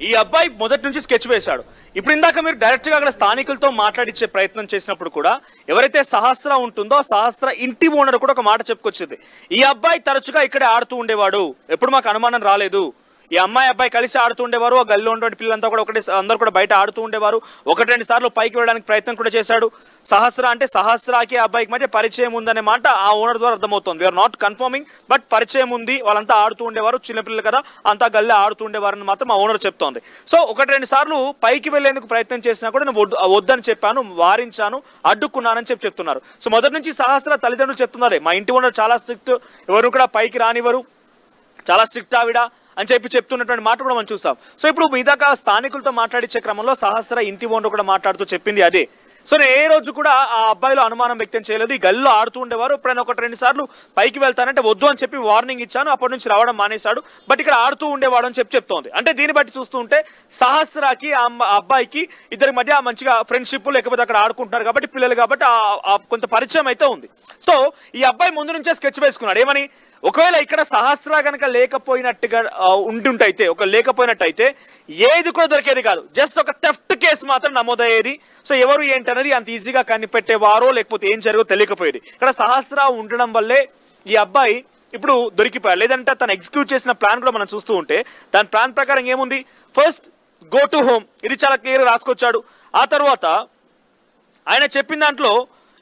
ఈ అబ్బాయి మొదటి నుంచి స్కెచ్ వేశాడు. ఇప్పుడు ఇందాక మీరు డైరెక్ట్ గా అక్కడ స్థానికులతో మాట్లాడించే ప్రయత్నం చేసినప్పుడు కూడా ఎవరైతే సహస్ర ఉంటుందో సహస్ర ఇంటి ఓనర్ కూడా ఒక మాట చెప్పుకొచ్చింది. ఈ అబ్బాయి తరచుగా ఇక్కడే ఆడుతూ ఉండేవాడు, ఎప్పుడు మాకు అనుమానం రాలేదు. ఈ అబ్బాయి కలిసి ఆడుతూ ఉండేవారు. ఆ గల్లీలో ఉన్నటువంటి పిల్లలంతా కూడా అందరూ కూడా బయట ఆడుతూ ఉండేవారు. 1-2 సార్లు పైకి వెళ్ళడానికి ప్రయత్నం కూడా చేశాడు. సహస్ర అంటే సహస్రాకి అబ్బాయికి మధ్య పరిచయం ఉందనే మాట ఆ ఓనర్ ద్వారా అర్థమవుతుంది. వీఆర్ నాట్ కన్ఫర్మింగ్, బట్ పరిచయం ఉంది. వాళ్ళంతా ఆడుతూ ఉండేవారు, చిన్నపిల్లలు కదా, అంతా గల్లీ ఆడుతూ ఉండేవారని మాత్రం ఆ ఓనర్ చెప్తోంది. సో 1-2 సార్లు పైకి వెళ్లేందుకు ప్రయత్నం చేసినా కూడా నేను వద్దని చెప్పాను, వారించాను, అడ్డుకున్నానని చెప్తున్నారు. సో మొదటి నుంచి సహస్ర తల్లిదండ్రులు చెప్తున్నారు మా ఇంటి ఓనర్ చాలా స్ట్రిక్ట్, ఎవరు కూడా పైకి రానివ్వరు, చాలా స్ట్రిక్ట్ ఆవిడ అని చెప్తున్నటువంటి మాట కూడా మనం చూసాం. సో ఇప్పుడు మిగతా స్థానికులతో మాట్లాడించే క్రమంలో సహస్ర ఇంటి ఓనర్ కూడా మాట్లాడుతూ చెప్పింది అదే. సో నేను ఏ రోజు కూడా ఆ అబ్బాయిలో అనుమానం వ్యక్తం చేయలేదు. ఈ గల్లీలో ఆడుతూ ఉండేవారు. ఎప్పుడైనా 1-2 సార్లు పైకి వెళ్తానంటే వద్దు అని చెప్పి వార్నింగ్ ఇచ్చాను. అప్పటి నుంచి రావడం మానేశాడు. బట్ ఇక్కడ ఆడుతూ ఉండేవాడు అని చెప్తోంది. అంటే దీన్ని బట్టి చూస్తూ ఉంటే సహస్రాకి ఆ అబ్బాయికి ఇద్దరి మధ్య మంచిగా ఫ్రెండ్షిప్, లేకపోతే అక్కడ ఆడుకుంటున్నారు కాబట్టి పిల్లలు కాబట్టి కొంత పరిచయం అయితే ఉంది. సో ఈ అబ్బాయి ముందు నుంచే స్కెచ్ వేసుకున్నాడు. ఏమని, ఒకవేళ ఇక్కడ సహస్ర కనుక లేకపోయినట్టయితే ఏది కూడా దొరికేది కాదు. జస్ట్ ఒక థెఫ్ట్ కేసు మాత్రం నమోదయ్యేది. సో ఎవరు ఏంటనేది అంత ఈజీగా కనిపెట్టేవారో లేకపోతే ఏం జరిగో తెలియకపోయేది. ఇక్కడ సహస్ర ఉండడం వల్లే ఈ అబ్బాయి ఇప్పుడు దొరికిపోయాడు. లేదంటే తను ఎగ్జిక్యూట్ చేసిన ప్లాన్ కూడా మనం చూస్తూ ఉంటే దాని ప్లాన్ ప్రకారం ఏముంది, ఫస్ట్ గో టు హోమ్, ఇది చాలా క్లియర్ రాసుకొచ్చాడు. ఆ తర్వాత ఆయన చెప్పిన దాంట్లో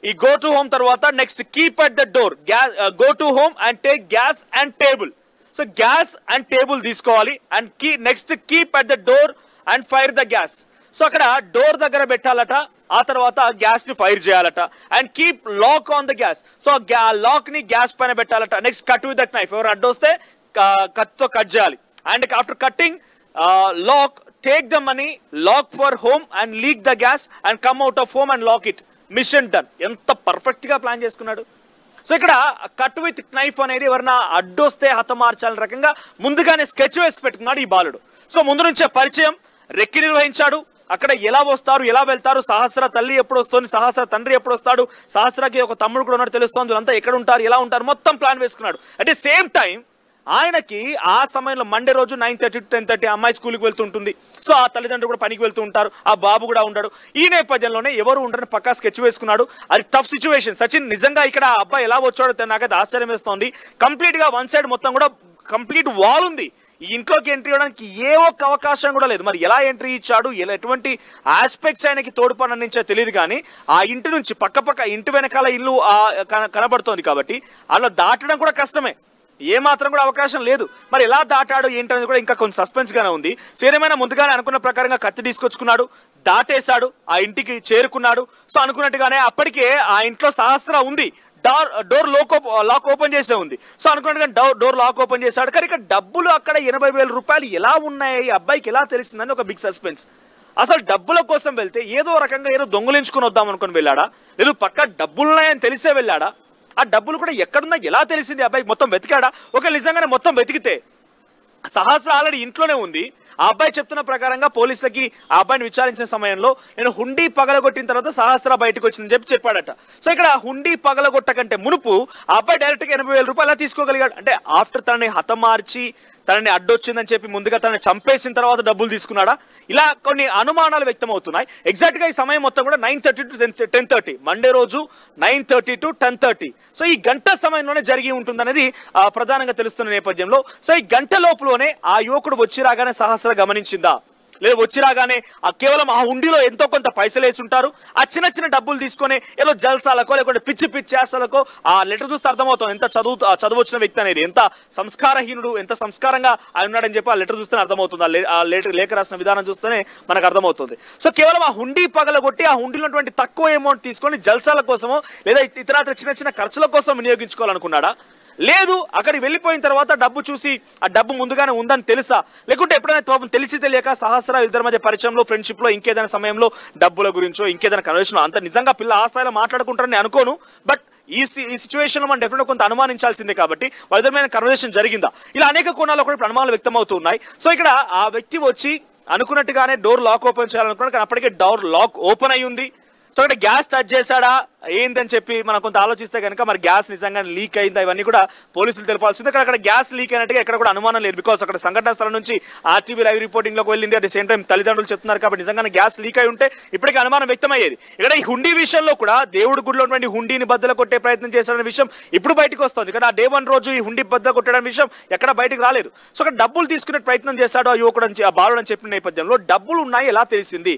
ఈ గో టు హోమ్ తర్వాత next keep at the door, go to home and take gas and table. So gas and table తీసుకోవాలి and next keep at the door and fire the gas. So అక్కడ door దగ్గర పెట్టాలట, ఆ తర్వాత gas ని fire చేయాలట. And keep lock on the gas, so lock ని gas పైన పెట్టాలట. Next cut with that knife, ఎవరు అడ్డొస్తే కత్తో కట్ చేయాలి. And after cutting lock, take the money, lock for home and leak the gas and come out of home and lock it. Mission done. ఎంత perfect గా plan చేసుకున్నాడు. So ఇక్కడ cut with knife అనేది ఎవరన్నా అడ్డొస్తే హతమార్చాలని రకంగా ముందుగానే sketch వేసి పెట్టుకున్నాడు ఈ బాలుడు. సో ముందు నుంచే పరిచయం, రెక్కి నిర్వహించాడు. అక్కడ ఎలా వస్తారు, ఎలా వెళ్తారు, సహస్ర తల్లి ఎప్పుడు వస్తుంది, సహస్ర తండ్రి ఎప్పుడు వస్తాడు, సహస్రకి ఒక తమ్ముడు కూడా ఉన్నాడు తెలుస్తోంది, వీళ్ళంతా ఎక్కడ ఉంటారు, ఎలా ఉంటారు, మొత్తం ప్లాన్ వేసుకున్నాడు. అట్ ది సేమ్ టైం ఆయనకి ఆ సమయంలో మండే రోజు 9:30 to 10:30 అమ్మాయి స్కూల్కి వెళ్తుంటుంది. సో ఆ తల్లిదండ్రులు కూడా పనికి వెళ్తూ ఉంటారు, ఆ బాబు కూడా ఉంటాడు. ఈ నేపథ్యంలోనే ఎవరు ఉండరని పక్కా స్కెచ్ వేసుకున్నాడు. అది టఫ్ సిచ్యువేషన్. సచిన్ నిజంగా ఇక్కడ ఆ అబ్బాయి ఎలా వచ్చాడో నాకైతే ఆశ్చర్యం వేస్తోంది. కంప్లీట్ గా వన్ సైడ్ మొత్తం కూడా కంప్లీట్ వాల్ ఉంది. ఈ ఇంట్లోకి ఎంట్రీ ఇవ్వడానికి ఏ ఒక్క అవకాశం కూడా లేదు. మరి ఎలా ఎంట్రీ ఇచ్చాడు, ఎటువంటి ఆస్పెక్ట్స్ ఆయనకి తోడ్పడి అందించా తెలియదు. కానీ ఆ ఇంటి నుంచి పక్క ఇంటి వెనకాల ఇల్లు కనబడుతోంది కాబట్టి అలా దాటడం కూడా కష్టమే, ఏ మాత్రం కూడా అవకాశం లేదు. మరి ఎలా దాటాడు ఏంటనేది కూడా ఇంకా కొంచెం సస్పెన్స్ గానే ఉంది. సో ఏమైనా ముందుగానే అనుకున్న ప్రకారంగా కత్తి తీసుకొచ్చుకున్నాడు, దాటేశాడు, ఆ ఇంటికి చేరుకున్నాడు. సో అనుకున్నట్టుగానే అప్పటికే ఆ ఇంట్లో సహస్ర ఉంది, డోర్ లాక్ ఓపెన్ చేసే ఉంది. సో అనుకున్నట్టుగా డోర్ లాక్ ఓపెన్ చేశాడు. కానీ ఇక్కడ డబ్బులు అక్కడ 80,000 రూపాయలు ఎలా ఉన్నాయి ఈ అబ్బాయికి ఎలా తెలిసిందని ఒక బిగ్ సస్పెన్స్. అసలు డబ్బుల కోసం వెళ్తే ఏదో రకంగా ఏదో దొంగలించుకుని వద్దాం అనుకుని వెళ్ళాడా, లేదు పక్క డబ్బులున్నాయని తెలిసే వెళ్ళాడా, ఆ డబ్బులు కూడా ఎక్కడున్నా ఎలా తెలిసింది అబ్బాయి, మొత్తం వెతికాడా? ఒక నిజంగానే మొత్తం వెతికితే సహస్ర ఆల్రెడీ ఇంట్లోనే ఉంది. ఆ అబ్బాయి చెప్తున్న ప్రకారంగా పోలీసులకి ఆ అబ్బాయిని విచారించిన సమయంలో నేను హుండీ పగలగొట్టిన తర్వాత సహస్ర బయటకు వచ్చిందని చెప్పాడట. సో ఇక్కడ హుండీ పగలగొట్ట కంటే మునుపు ఆ అబ్బాయి డైరెక్ట్ గా 80,000 రూపాయలు తీసుకోగలిగాడు. అంటే ఆఫ్టర్ తనని హతమార్చి తనని అడ్డొచ్చిందని చెప్పి ముందుగా తనని చంపేసిన తర్వాత డబ్బులు తీసుకున్నాడా, ఇలా కొన్ని అనుమానాలు వ్యక్తం అవుతున్నాయి. ఎగ్జాక్ట్ గా ఈ సమయం మొత్తం కూడా 9:30 to 10:30, మండే రోజు 9:30 to 10:30. సో ఈ గంట సమయంలోనే జరిగి ఉంటుందనేది ప్రధానంగా తెలుస్తున్న నేపథ్యంలో సో ఈ గంట లోపులోనే ఆ యువకుడు వచ్చి రాగానే సహస్ర గమనించిందా, లేదు వచ్చి రాగానే కేవలం ఆ హుండీలో ఎంతో కొంత పైసలు వేసి ఉంటారు, ఆ చిన్న డబ్బులు తీసుకొని ఏదో జల్సాలకో లేకుంటే పిచ్చి చేష్టలకో ఆ లెటర్ చూస్తే అర్థమవుతుంది ఎంత చదువు వచ్చిన వ్యక్తి అనేది, ఎంత సంస్కారహీనుడు, ఎంత సంస్కారంగా ఆయన ఉన్నాడని చెప్పి ఆ లెటర్ చూస్తేనే అర్థమవుతుంది. ఆ లేఖ రాసిన విధానం చూస్తేనే మనకు అర్థమవుతుంది. సో కేవలం ఆ హుండీ పగలగొట్టి ఆ హుండీలో ఉన్నటువంటి తక్కువ అమౌంట్ తీసుకొని జల్సాల కోసమో లేదా ఇతర చిన్న ఖర్చుల కోసం వినియోగించుకోవాలనుకున్నాడా, లేదు అక్కడికి వెళ్ళిపోయిన తర్వాత డబ్బు చూసి ఆ డబ్బు ముందుగానే ఉందని తెలుసా, లేకుంటే ఎప్పుడైనా తెలిసి తెలియక సహస్ర ఇద్దరి మధ్య పరిచయంలో ఫ్రెండ్షిప్ లో ఇంకేదైనా సమయంలో డబ్బుల గురించో ఇంకేదైనా కన్వర్షన్ అంత నిజంగా పిల్ల ఆ స్థాయిలో మాట్లాడుకుంటారని అనుకోను. బట్ ఈ సిచ్యువేషన్ లో మనం డెఫినెట్ కొంత అనుమానించాల్సిందే కాబట్టి వాళ్ళిద్దరి కన్వర్సేషన్ జరిగిందా, ఇలా అనేక కోణాల్లో కూడా అనుమానాలు వ్యక్తం అవుతున్నాయి. సో ఇక్కడ ఆ వ్యక్తి వచ్చి అనుకున్నట్టుగానే డోర్ లాక్ ఓపెన్ చేయాలనుకున్నాడు, కానీ అప్పటికే డోర్ లాక్ ఓపెన్ అయ్యి ఉంది. సో ఇక్కడ గ్యాస్ టచ్ చేశాడా ఏందని చెప్పి మనం కొంత ఆలోచిస్తే కనుక మరి గ్యాస్ నిజంగా లీక్ అయిందా ఇవన్నీ కూడా పోలీసులు తెలపాల్సింది. అక్కడ గ్యాస్ లీక్ అయినట్టుగా ఎక్కడ కూడా అనుమానం లేదు. బికాస్ అక్కడ సంఘటన స్థలం నుంచి RTV లైవ్ రిపోర్టింగ్ లోకి వెళ్ళింది. అట్ ది సేమ్ టైం తల్లిదండ్రులు చెప్తున్నారు కాబట్టి నిజంగానే గ్యాస్ లీక్ అయి ఉంటే ఇప్పటికీ అనుమానం వ్యక్తమయ్యేది. ఇక్కడ ఈ హుండీ విషయంలో కూడా దేవుడి గుడిలో ఉన్నటువంటి హుండీని బద్దలు కొట్టే ప్రయత్నం చేశాడనే విషయం ఇప్పుడు బయటకు వస్తుంది. ఇక్కడ ఆ Day 1 రోజు ఈ హుండీ బద్దలు కొట్టడం విషయం ఎక్కడ బయటకు రాలేదు. సో అక్కడ డబ్బులు తీసుకునే ప్రయత్నం చేశాడు ఆ యువకుడు, ఆ బాలుడు అని చెప్పిన నేపథ్యంలో డబ్బులు ఉన్నాయి ఎలా తెలిసింది,